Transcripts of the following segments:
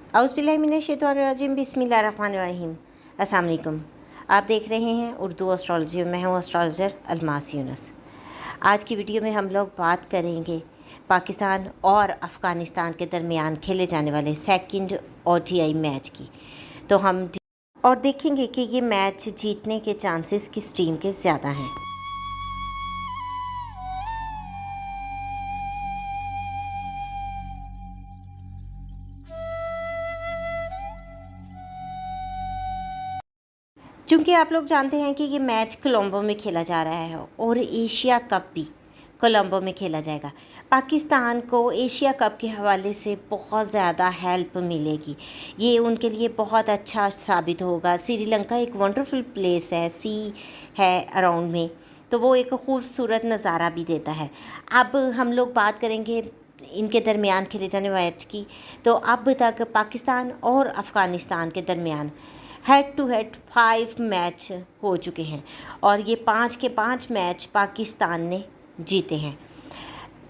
औज़ुबिल्लाहिमिनश्शैतानिर्रजीम बिस्मिल्लाहिर्रहमानिर्रहीम। अस्सलाम वालेकुम। आप देख रहे हैं उर्दू एस्ट्रोलॉजी। मैं हूँ एस्ट्रोलॉजर अलमास यूनुस। आज की वीडियो में हम लोग बात करेंगे पाकिस्तान और अफ़गानिस्तान के दरमियान खेले जाने वाले सेकंड ODI मैच की। तो हम और देखेंगे कि ये मैच जीतने के चांसेस किस टीम के ज़्यादा हैं। चूँकि आप लोग जानते हैं कि ये मैच कोलंबो में खेला जा रहा है और एशिया कप भी कोलंबो में खेला जाएगा। पाकिस्तान को एशिया कप के हवाले से बहुत ज़्यादा हेल्प मिलेगी। ये उनके लिए बहुत अच्छा साबित होगा। श्रीलंका एक वंडरफुल प्लेस है, सी है अराउंड में, तो वो एक खूबसूरत नज़ारा भी देता है। अब हम लोग बात करेंगे इनके दरमियान खेले जाने मैच की। तो अब तक पाकिस्तान और अफ़गानिस्तान के दरमियान हेड टू हेड 5 मैच हो चुके हैं और ये 5 के 5 मैच पाकिस्तान ने जीते हैं।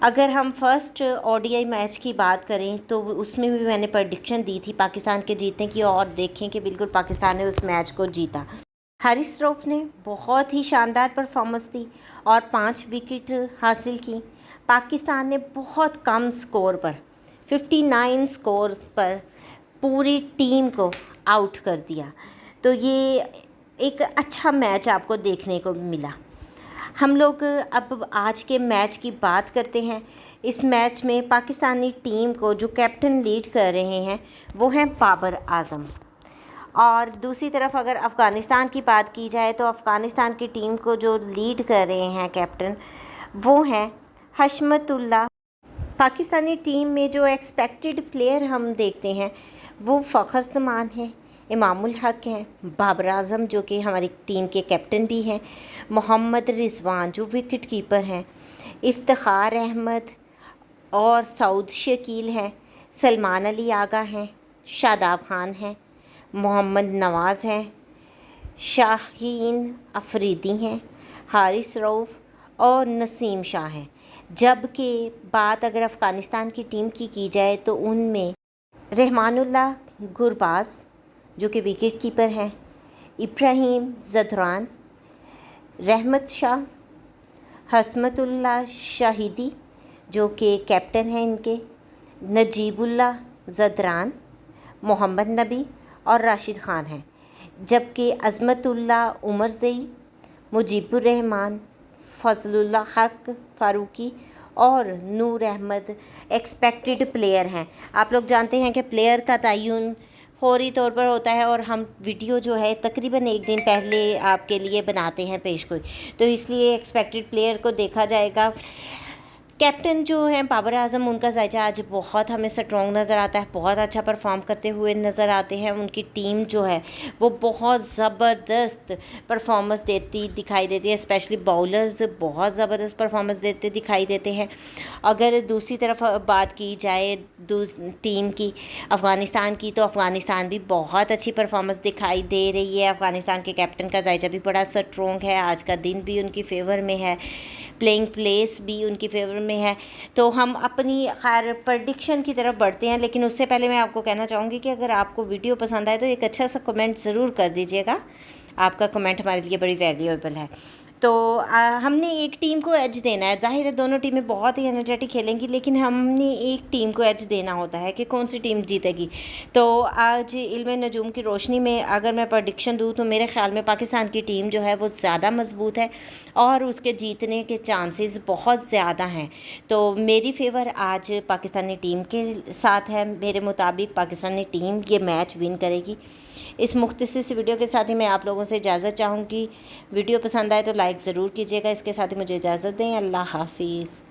अगर हम फर्स्ट ODI मैच की बात करें तो उसमें भी मैंने प्रेडिक्शन दी थी पाकिस्तान के जीतने की और देखें कि बिल्कुल पाकिस्तान ने उस मैच को जीता। हारिस रऊफ ने बहुत ही शानदार परफॉर्मेंस दी और 5 विकेट हासिल की। पाकिस्तान ने बहुत कम स्कोर पर 59 स्कोर पर पूरी टीम को आउट कर दिया। तो ये एक अच्छा मैच आपको देखने को मिला। हम लोग अब आज के मैच की बात करते हैं। इस मैच में पाकिस्तानी टीम को जो कैप्टन लीड कर रहे हैं वो हैं बाबर आज़म, और दूसरी तरफ अगर अफ़गानिस्तान की बात की जाए तो अफ़गानिस्तान की टीम को जो लीड कर रहे हैं कैप्टन वो हैं हशमतुल्लाह। पाकिस्तानी टीम में जो एक्सपेक्टेड प्लेयर हम देखते हैं वो फ़खर जमान है, इमामुल हक हैं, बाबर आज़म जो कि हमारी टीम के कैप्टन भी हैं, मोहम्मद रिजवान जो विकेट कीपर हैं, इफ्तिखार अहमद और सऊद शकील हैं, सलमान अली आगा हैं, शादाब खान हैं, मोहम्मद नवाज़ हैं, शाहीन अफरीदी हैं, हारिस रऊफ और नसीम शाह हैं। जबकि बात अगर अफ़गानिस्तान की टीम की जाए तो उनमें रहमानुल्लाह गुरबाज जो कि विकेट कीपर हैं, इब्राहिम ज़दरान, रहमत शाह, हसमतुल्लाह शाहिदी जो कि कैप्टन हैं इनके, नजीबुल्लाह ज़दरान, मोहम्मद नबी और राशिद ख़ान हैं। जबकि अज़मतुल्लाह उमरज़ई, मुजीबुर रहमान, फजलुल्लाह हक फ़ारूकी और नूर अहमद एक्सपेक्टेड प्लेयर हैं। आप लोग जानते हैं कि प्लेयर का तयन फौरी तौर पर होता है और हम वीडियो जो है तकरीबन एक दिन पहले आपके लिए बनाते हैं पेशगोई, तो इसलिए एक्सपेक्टेड प्लेयर को देखा जाएगा। कैप्टन जो हैं बाबर आज़म, उनका जायजा आज बहुत हमें स्ट्रॉन्ग नज़र आता है, बहुत अच्छा परफॉर्म करते हुए नज़र आते हैं। उनकी टीम जो है वो बहुत ज़बरदस्त परफॉर्मेंस देती दिखाई देती है, स्पेशली बाउलर्स बहुत ज़बरदस्त परफॉर्मेंस देते दिखाई देते हैं। अगर दूसरी तरफ बात की जाए टीम की अफ़गानिस्तान की, तो अफ़गानिस्तान भी बहुत अच्छी परफॉर्मेंस दिखाई दे रही है। अफ़गानिस्तान के कैप्टन का जायजा भी बड़ा स्ट्रॉन्ग है, आज का दिन भी उनकी फेवर में है, प्लेइंग प्लेस भी उनकी फेवर में है। तो हम अपनी खैर प्रडिक्शन की तरफ बढ़ते हैं, लेकिन उससे पहले मैं आपको कहना चाहूँगी कि अगर आपको वीडियो पसंद आए तो एक अच्छा सा कमेंट ज़रूर कर दीजिएगा। आपका कमेंट हमारे लिए बड़ी वैल्यूएबल है। तो हमने एक टीम को एज देना है। ज़ाहिर है दोनों टीमें बहुत ही एनर्जेटिक खेलेंगी, लेकिन हमने एक टीम को एज देना होता है कि कौन सी टीम जीतेगी। तो आज इल्म नजूम की रोशनी में अगर मैं प्रडिक्शन दूँ तो मेरे ख़्याल में पाकिस्तान की टीम जो है वो ज़्यादा मजबूत है और उसके जीतने के चांसेस बहुत ज़्यादा हैं। तो मेरी फेवर आज पाकिस्तानी टीम के साथ है। मेरे मुताबिक पाकिस्तानी टीम ये मैच विन करेगी। इस मुख्तसर सी वीडियो के साथ ही मैं आप लोगों से इजाज़त चाहूँगी। वीडियो पसंद आए तो लाइक ज़रूर कीजिएगा। इसके साथ ही मुझे इजाज़त दें। अल्लाह हाफिज़।